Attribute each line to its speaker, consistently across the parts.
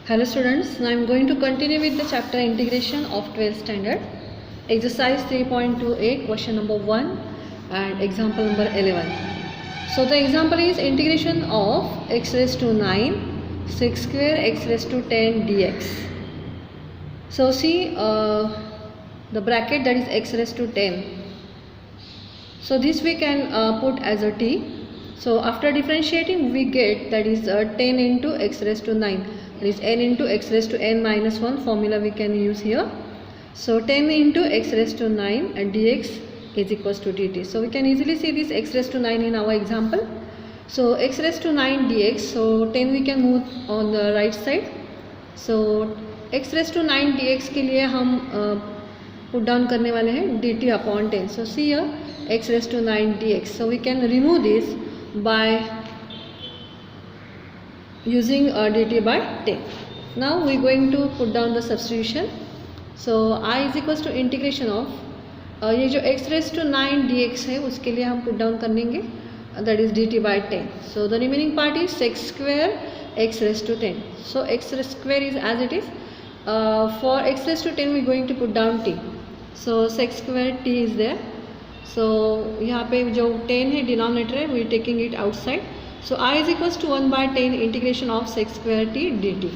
Speaker 1: Hello students, now I am going to continue with the chapter integration of 12th standard, exercise 3.28, question number 1 and example number 11. So the example is integration of x raised to 9, 6 square x raised to 10 dx. So see the bracket, that is x raised to 10. So this we can put as a t. So after differentiating we get, that is 10 into x raised to 9. That is n into x raised to n minus 1 formula we can use here. So 10 into x raised to 9 and dx is equals to dt. So we can easily see this x raised to 9 in our example. So x raised to 9 dx. So 10 we can move on the right side. So x raised to 9 dx के लिए हम put down करने वाले हैं dt upon 10. So see here x raised to 9 dx. So we can remove this by using dt by 10. Now we are going to put down the substitution. So I is equals to integration of ये जो x raised to 9 dx है उसके लिए हम put down करेंगे, that is dt by 10. So the remaining part is sec square x raised to 10. So x square is as it is. For x raised to 10 we are going to put down t. So sec square t is there. So यहाँ पे जो 10 है denominator है, we are taking it outside. So I is equals to 1 by 10 integration of sec square t dt.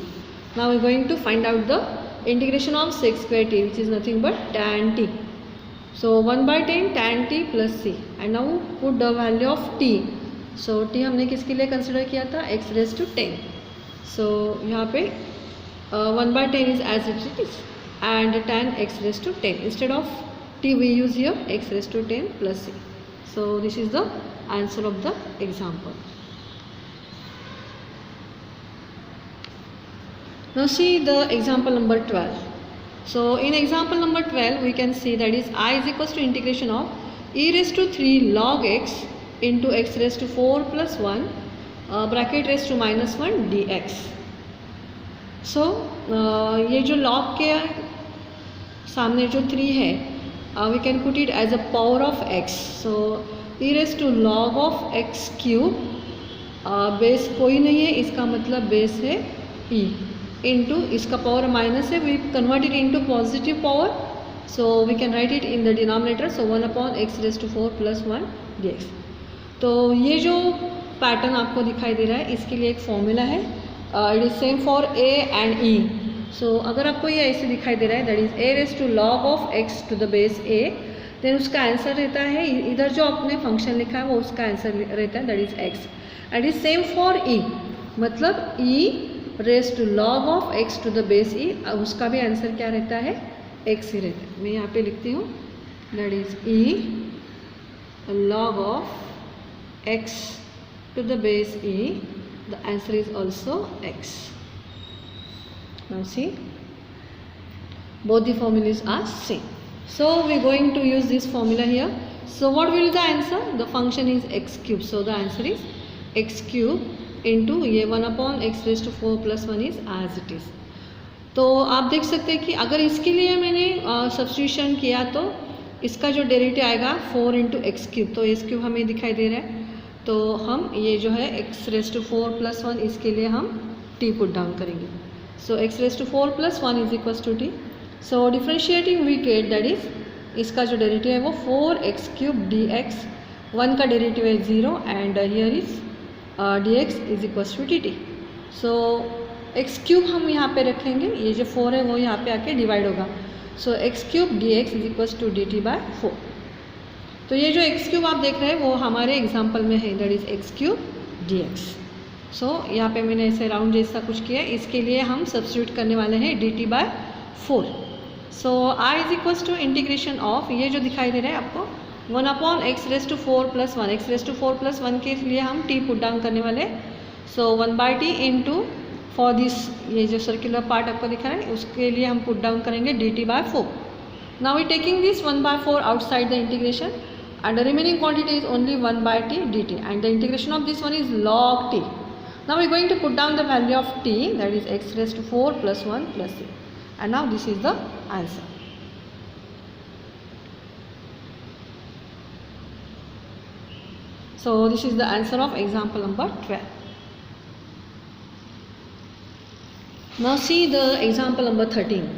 Speaker 1: Now we are going to find out the integration of sec square t, which is nothing but tan t. So 1 by 10 tan t plus c, and now put the value of t. So t हमने किसके लिए consider किया था, x raised to 10. So यहाँ पे 1 by 10 is as it is and tan x raised to 10. Instead of t we use here x raised to 10 plus c. So this is the answer of the example. Now see the example number 12. So in example number 12 we can see, that is I is equals to integration of e raised to 3 log x into x raised to 4 plus 1 bracket raised to minus 1 dx. So ये जो log के सामने जो 3 है, we can put it as a power of x. So e raised to log of x cube, base कोई नहीं है, इसका मतलब बेस है e, into इसका पावर माइनस है, we convert it into positive power. So we can write it in the denominator. So 1 upon x raised to 4 plus 1 dx. तो ये जो पैटर्न आपको दिखाई दे रहा है इसके लिए एक फॉर्मूला है, it is same for a and e. So अगर आपको ये ऐसे दिखाई दे रहा है, that is a raise to log of x to the base a, then उसका आंसर रहता है, इधर जो आपने फंक्शन लिखा है वो उसका आंसर रहता है, that is x. And is same for e, मतलब e raise to log of x to the base e, उसका भी आंसर क्या रहता है, x ही रहता है. मैं यहाँ पे लिखती हूँ, that is e log of x to the base e, the answer is also x. Now see, both the formulas are same. So we are going to use this formula here. So what will be the answer? The function is x cube. So the answer is x cube into ये 1 upon x raised to 4 plus 1 is as it is. तो आप देख सकते हैं कि अगर इसके लिए मैंने सब्स्टिट्यूशन किया तो इसका जो डेरिवेटिव आएगा 4 इंटू एक्स क्यूब, तो एक्स क्यूब हमें दिखाई दे रहा है. तो हम ये जो है x रेज टू 4 प्लस 1, इसके लिए हम t पुट डाउन करेंगे. So x raise to 4 plus 1 is equals to t. So differentiating we get, that is इसका जो डेरिवेटिव है वो 4x क्यूब dx, 1 का डेरिवेटिव है 0 and here is dx is equals to dt. So x cube हम यहाँ पे रखेंगे, ये जो 4 है वो यहाँ पे आके डिवाइड होगा. So x cube dx is equals to dt by 4. तो ये जो x क्यूब आप देख रहे हैं वो हमारे एग्जाम्पल में है, that is x cube dx. सो यहाँ पे मैंने ऐसे राउंड जैसा कुछ किया, इसके लिए हम सब्स्टिट्यूट करने वाले हैं dt by 4. So I is equals to integration of, ये जो दिखाई दे रहा है आपको 1 upon x raise to 4 plus 1, x raise to 4 plus 1 के लिए हम t पुट डाउन करने वाले. So 1 by t into for this, ये जो सर्कुलर पार्ट आपको दिखा रहा है उसके लिए हम पुट डाउन करेंगे dt by 4. Now we taking this 1 by 4 outside the integration and the remaining quantity is only 1 by t dt, and the integration of this one is log t. Now we are going to put down the value of t, that is x raised to 4 plus 1 plus c, and now this is the answer. So this is the answer of example number 12. Now see the example number 13.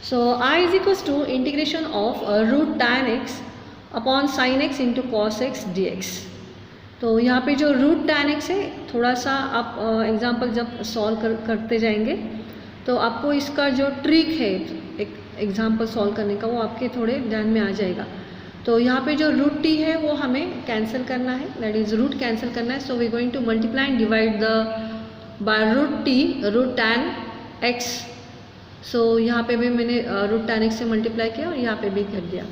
Speaker 1: So I is equals to integration of root tan x upon sin x into cos x dx. तो यहाँ पे जो root tan x है, थोड़ा सा आप example जब solve करते जाएंगे तो आपको इसका जो ट्रिक है एक एग्जाम्पल सॉल्व करने का वो आपके थोड़े ध्यान में आ जाएगा. तो यहाँ पे जो रूट t है वो हमें कैंसिल करना है, दैट इज रूट कैंसिल करना है. So we going to multiply and divide the by root t root tan x. So यहाँ पे भी मैंने रूट tan x से मल्टीप्लाई किया और यहाँ पे भी कर दिया.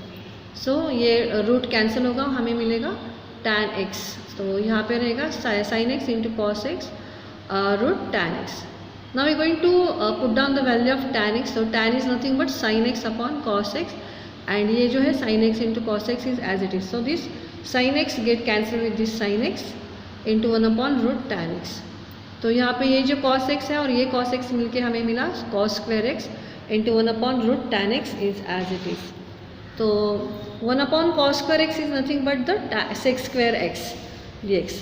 Speaker 1: सो ये रूट कैंसिल होगा, हमें मिलेगा tan x. तो यहाँ पे रहेगा sin x into cos x root tan x. Now we are going to put down the value of tan x. So tan is nothing but sin x upon cos x, and ये जो है sin x into cos x is as it is. So this sin x get cancelled with this sin x into 1 upon root tan x. तो यहाँ पे ये जो cos x है और ये cos x मिलके हमें मिला cos square x into 1 upon root tan x is as it is. तो 1 upon cos square x is nothing but the sec square x dx.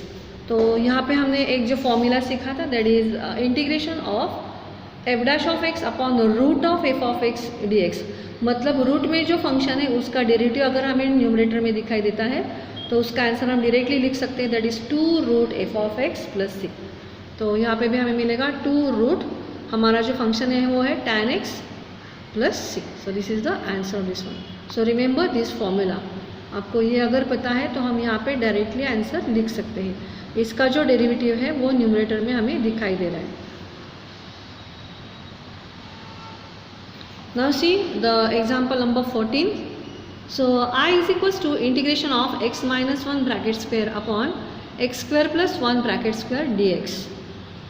Speaker 1: तो यहाँ पे हमने एक जो फॉर्मूला सीखा था that is integration of f dash of x upon root of f of x d x. मतलब रूट में जो फंक्शन है उसका डेरिवेटिव अगर हमें न्यूमरेटर में दिखाई देता है तो उसका आंसर हम डायरेक्टली लिख सकते हैं, that is 2 root f of x plus c. तो यहाँ पे भी हमें मिलेगा 2 रूट, हमारा जो फंक्शन है वो है tan x plus c. So this is the answer of this one. So remember this formula. आपको ये अगर पता है तो हम यहाँ पे डायरेक्टली आंसर लिख सकते हैं. इसका जो डेरिवेटिव है वो न्यूमरेटर में हमें दिखाई दे रहा है. Now see the example number 14. So I is equals to integration of x minus 1 bracket square upon x square plus 1 bracket square dx.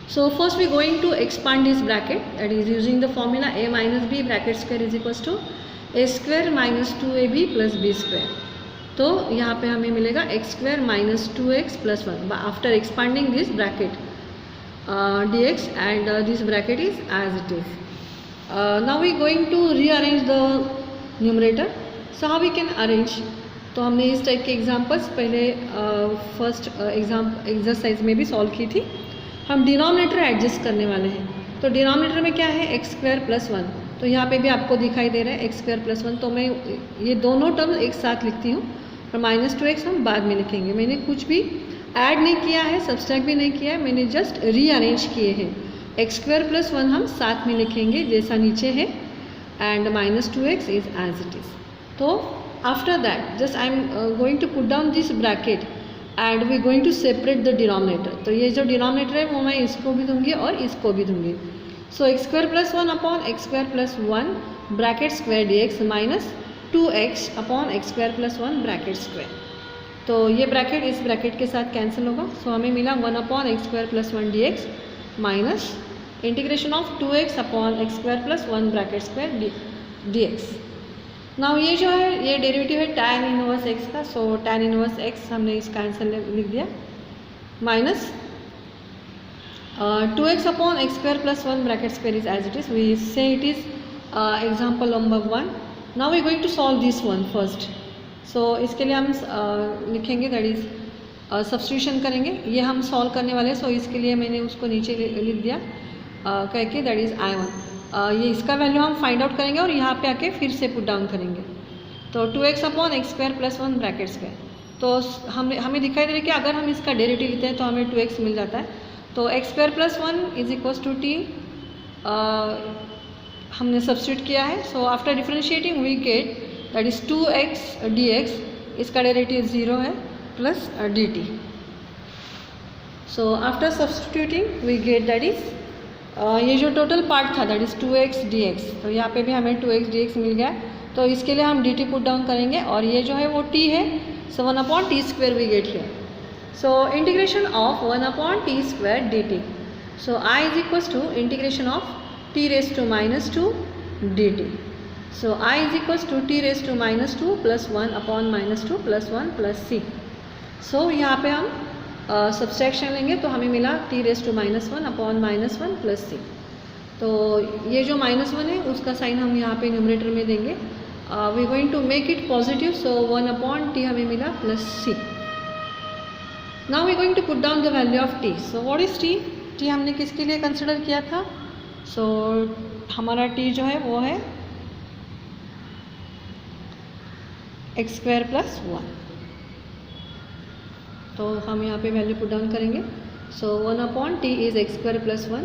Speaker 1: So first we going to expand this bracket, that is using the formula a minus b bracket square is equals to a square minus 2ab plus b square. तो यहाँ पे हमें मिलेगा x square minus 2x plus 1 after expanding this bracket dx and this bracket is as it is. Now we going to rearrange the numerator. So how we can arrange. तो हमने इस type के examples पहले first exercise में भी solve की थी. हम डिनोमिनेटर एडजस्ट करने वाले हैं. तो डिनोमिनेटर में क्या है एक्स स्क्वायर प्लस 1. तो यहाँ पे भी आपको दिखाई दे रहा है एक्स स्क्वायर प्लस 1. तो मैं ये दोनों टर्म एक साथ लिखती हूँ और माइनस 2x हम बाद में लिखेंगे. मैंने कुछ भी ऐड नहीं किया है, सब्सट्रैक्ट भी नहीं किया है, मैंने जस्ट रीअरेंज किए हैं. एक्स स्क्वायर प्लस 1 हम साथ में लिखेंगे जैसा नीचे है and minus 2x is as it is. तो after that just I am going to put down this bracket and we going to separate the denominator. तो ये जो डिनोमिनेटर है वो मैं इसको भी दूंगी और इसको भी दूंगी. So x square plus 1 upon x square plus 1 bracket square d x minus 2x upon x square plus 1 bracket square. तो ये ब्रैकेट इस ब्रैकेट के साथ कैंसिल होगा. सो हमें मिला 1 upon x square plus 1 D x minus integration of 2x upon x square plus 1 bracket square d x. Now ये जो है ये डेरिवेटिव है tan इनवर्स x का. सो tan इनवर्स x हमने इसका आंसर लिख दिया minus 2x upon x square plus 1 bracket square is as it is. We say it is example number 1. Now we going to solve this one first. So इसके लिए हम लिखेंगे that is substitution करेंगे. ये हम solve करने वाले हैं. सो इसके लिए मैंने उसको नीचे लिख दिया कह के दैट इज I1. ये इसका वैल्यू हम फाइंड आउट करेंगे और यहाँ पे आके फिर से पुट डाउन करेंगे. तो 2x upon x square plus 1 bracket square. तो हमें दिखाई दे रहा है कि अगर हम इसका डेरिवेटिव लेते हैं तो हमें 2x मिल जाता है. तो x square plus 1 is equals to t हमने सब्स्टिट्यूट किया है. So after differentiating we get that is 2x dx. इसका डेरिवेटिव 0 है plus dt. So after substituting we get that is ये जो टोटल पार्ट था दैट इज 2x dx. तो यहाँ पे भी हमें 2x dx मिल गया. तो इसके लिए हम dt पुट डाउन करेंगे और ये जो है वो t है. So 1 upon t square we get here. So integration of 1 upon t square dt. So I is equals to integration of t raised to minus 2 dt. So I is equals to t raised to minus 2 plus 1 upon minus 2 plus 1 plus c. So यहाँ पे हम subtraction लेंगे तो हमें मिला t raised to minus 1 upon minus 1 plus c. तो ये जो minus 1 है उसका साइन हम यहाँ पे न्यूमरेटर में देंगे. We going to make it positive. So 1 upon t हमें मिला plus c. Now we are going to put down the value of t. So what is t? t हमने किसके लिए कंसिडर किया था? सो हमारा t जो है वो है एक्स स्क्वायर प्लस 1। तो हम यहाँ पे वैल्यू पुट डाउन करेंगे। So 1/t is x square plus 1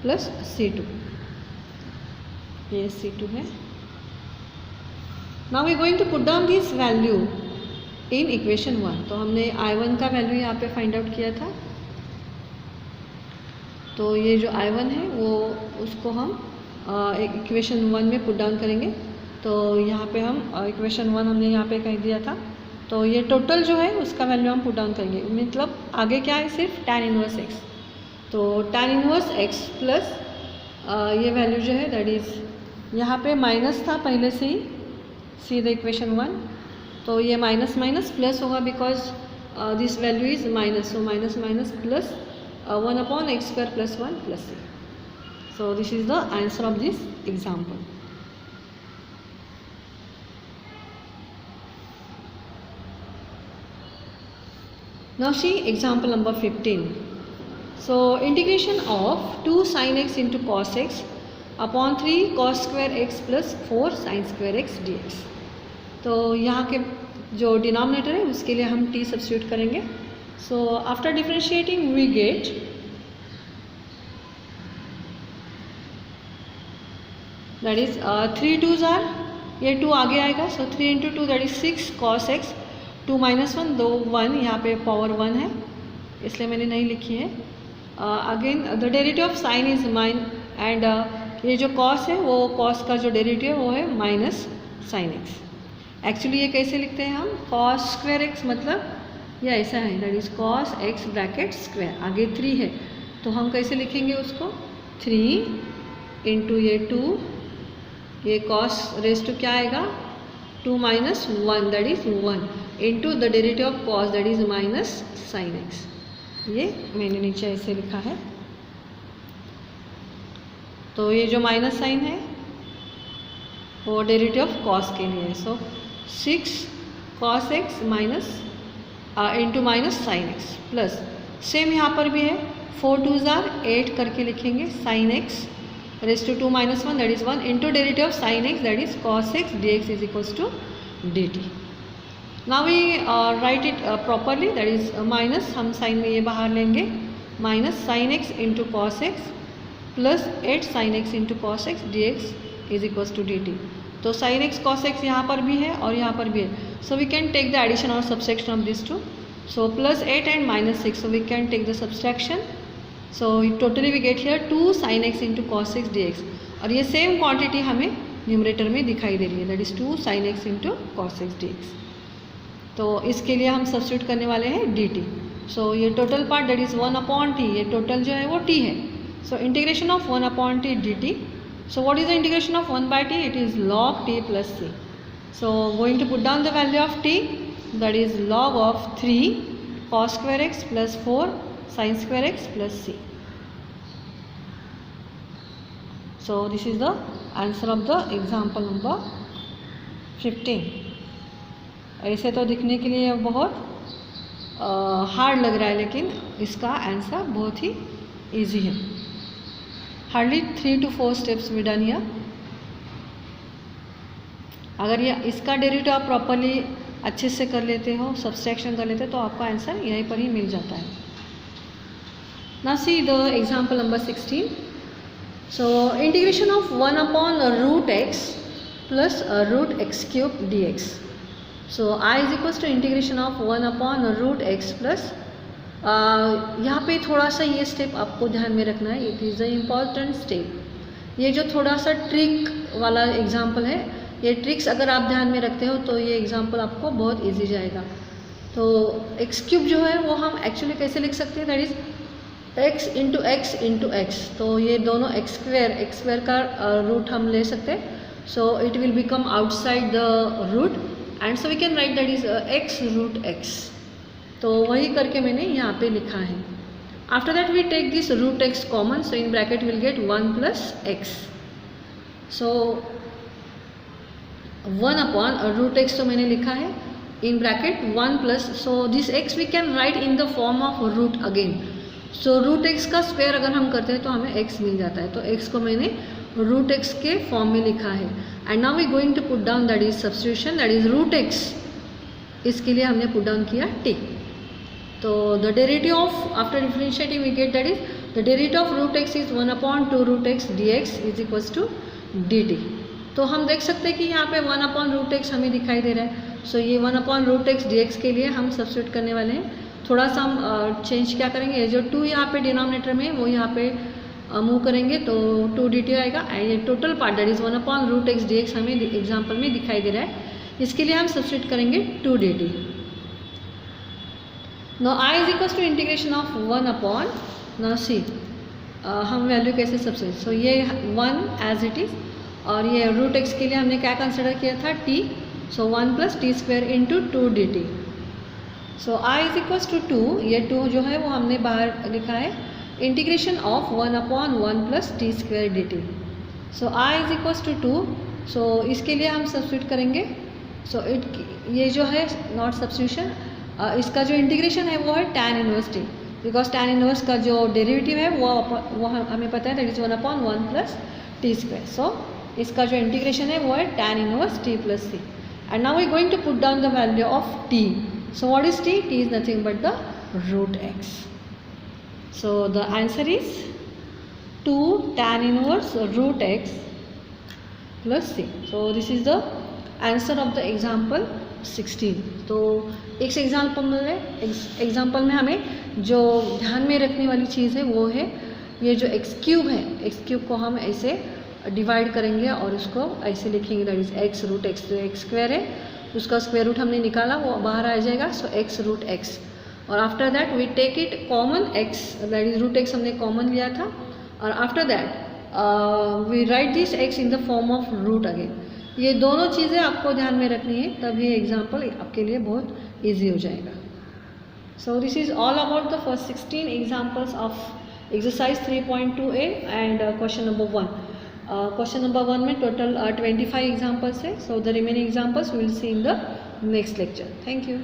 Speaker 1: plus c2, ये c2 है। Now we going to put down this value in equation 1। तो हमने I1 का वैल्यू यहाँ पे फाइंड आउट किया था, तो ये जो I1 है वो उसको हम इक्वेशन 1 में पुट डाउन करेंगे। तो यहाँ पे हम इक्वेशन 1 हमने यहाँ पे कह दिया था, तो ये टोटल जो है उसका वैल्यू हम पुट डाउन करेंगे। मतलब आगे क्या है, सिर्फ tan इनवर्स x। तो tan इनवर्स x प्लस ये वैल्यू जो है दैट इज़ यहाँ पे माइनस था पहले से ही, सी द इक्वेशन 1। तो ये माइनस माइनस प्लस होगा because this value is minus, so minus minus plus 1/x square plus 1 plus c। So this is the answer of this example. Now see example number 15. So integration of 2 sin x into cos x upon 3 cos square x plus 4 sin square x dx. तो यहाँ के जो denominator है उसके लिए हम t substitute करेंगे। So after differentiating we get that is 3 2s are, ये 2 आगे आएगा, सो 3 into 2 that is 6 cos x, 2 minus 1 दो 1, यहाँ पे पावर 1 है इसलिए मैंने नहीं लिखी है। Again the derivative of sine is mine and ये जो cos है वो cos का जो डेरिवेटिव है वो है माइनस साइन x। एक्चुअली ये कैसे लिखते हैं हम, cos स्क्वायर x मतलब ये ऐसा है, that is cos x bracket square, आगे 3 है तो हम कैसे लिखेंगे उसको, 3 इंटू ये 2, ये cos रेज टू क्या आएगा 2 minus 1 that is 1 into the derivative of cos that is minus sine x। ये मैंने नीचे ऐसे लिखा है। तो ये जो माइनस साइन है वो डेरिवेटिव ऑफ cos के लिए है। So 6 cos x minus into minus sine x plus same यहाँ पर भी है, 4 2s are 8 करके लिखेंगे sin x raised to 2 minus 1 that is 1 into derivative of sin x that is cos x dx is equals to dt. Now we write it properly, that is minus, हम sin में ये बाहर लेंगे, minus sin x into cos x plus 8 sin x into cos x dx is equals to dt. तो sin x cos x यहाँ पर भी है और यहाँ पर भी है, so we can take the addition or subtraction of these two. So plus 8 and minus 6, so we can take the subtraction. So totally we get here 2 sin x into cos x dx, और ये same quantity हमें numerator में दिखाई दे रही है, that is 2 sin x into cos x dx। तो इसके लिए हम सब्स्टिट्यूट करने वाले हैं dt। सो ये total part that is 1/t, ये टोटल जो है वो t है। So integration of 1/t dt। So what is the integration of 1/t, it is log t plus c। So going to put down the value of t, that is log of 3 cos square x plus 4 sin square x plus c। So this is the answer of the example number 15। ऐसे तो दिखने के लिए बहुत hard लग रहा है, लेकिन इसका आंसर बहुत ही इजी है। Hardly 3 to 4 steps we done here. अगर ये इसका डेरिवेटिव आप प्रॉपरली अच्छे से कर लेते हो, सब्सट्रैक्शन कर लेते हो, तो आपका आंसर यहीं पर ही मिल जाता है। Now see the example number 16. So integration of 1/√x plus √x cube dx. So I is equals to integration of 1/√x plus यहाँ पे थोड़ा सा ये स्टेप आपको ध्यान में रखना है, it is a important step. ये जो थोड़ा सा ट्रिक वाला एग्जाम्पल है, ये ट्रिक्स अगर आप ध्यान में रखते हो तो ये एग्जाम्पल आपको बहुत ईजी जाएगा। तो एक्स क्यूब जो है वो हम एक्चुअली कैसे लिख सकते हैं, that is x into x into x. तो ये दोनों एक्स स्क्वायर का रूट हम ले सकते हैं। So it will become outside the root and so we can write that is x root x। तो वही करके मैंने यहाँ पे लिखा है। After that we take this root x common, so in bracket will get 1 plus x। So 1/√x तो मैंने लिखा है in bracket 1 plus, so this x we can write in the form of root again. So root x का square अगर हम करते हैं तो हमें एक्स मिल जाता है, तो एक्स को मैंने रूट एक्स के फॉर्म में लिखा है। And now we going to put down that is substitution, that is root x, इसके लिए हमने पुट डाउन किया टी। तो the derivative of after differentiating we get that is the derivative of root x is 1/2 root x d x is equals to d t. तो हम देख सकते हैं कि यहाँ पे 1/रूट एक्स हमें दिखाई दे रहा है। सो ये 1/रूट एक्स डी एक्स के लिए हम सब्स्टिट्यूट करने वाले हैं। थोड़ा सा हम चेंज क्या करेंगे, ये जो 2 यहाँ पे डिनोमिनेटर में वो यहाँ पे मूव करेंगे तो 2 डी टी आएगा। एंड ये टोटल पार्ट दैट इज 1/रूट एक्स डी एक्स हमें एग्जाम्पल में दिखाई दे रहा है, इसके लिए हम सब्स्टिट्यूट करेंगे 2 d t. Now I is equals to integration of 1/, now see हम वैल्यू कैसे सब्स्टिट्यूट, सो ये 1 एज इट इज़, और ये रूट एक्स के लिए हमने क्या कंसिडर किया था t, so 1 + t² into 2 d t. So I is equals to 2, ये 2 जो है वो हमने बाहर लिखा है, integration of 1/1 + t² d t. So I is equals to 2, so इसके लिए हम सब्स्टिट्यूट करेंगे। सो ये जो है नॉट सब्स्टिट्यूशन, इसका जो इंटीग्रेशन है वो है tan inverse T, because tan inverse का जो डेरिवेटिव है वो हमें पता है दैट इज 1/1 + t²। सो इसका जो इंटीग्रेशन है वो है tan inverse t + c। And now we going to put down the value of t। So what is t? t is nothing but the root x। So the answer is 2 tan inverse root x + c। So this is the answer of the example 16। तो इस example में हमें जो ध्यान में रखने वाली चीज़ है वो है ये जो x³ है, x³ को हम ऐसे डिवाइड करेंगे और उसको ऐसे लिखेंगे, that is x root x, तो x² है उसका स्क्वायर रूट हमने निकाला वो बाहर आ जाएगा, सो x रूट x। और after that we take it common x, that is root x हमने कॉमन लिया था, और after that we write this x in the form of root again. ये दोनों चीज़ें आपको ध्यान में रखनी है, तब ये एग्जाम्पल आपके लिए बहुत ईजी हो जाएगा। So this is all about the first 16 examples of exercise 3.2a and question number 1। Question number 1 में टोटल 25 एग्जाम्पल्स है। So the remaining examples we will see in the next lecture. Thank you.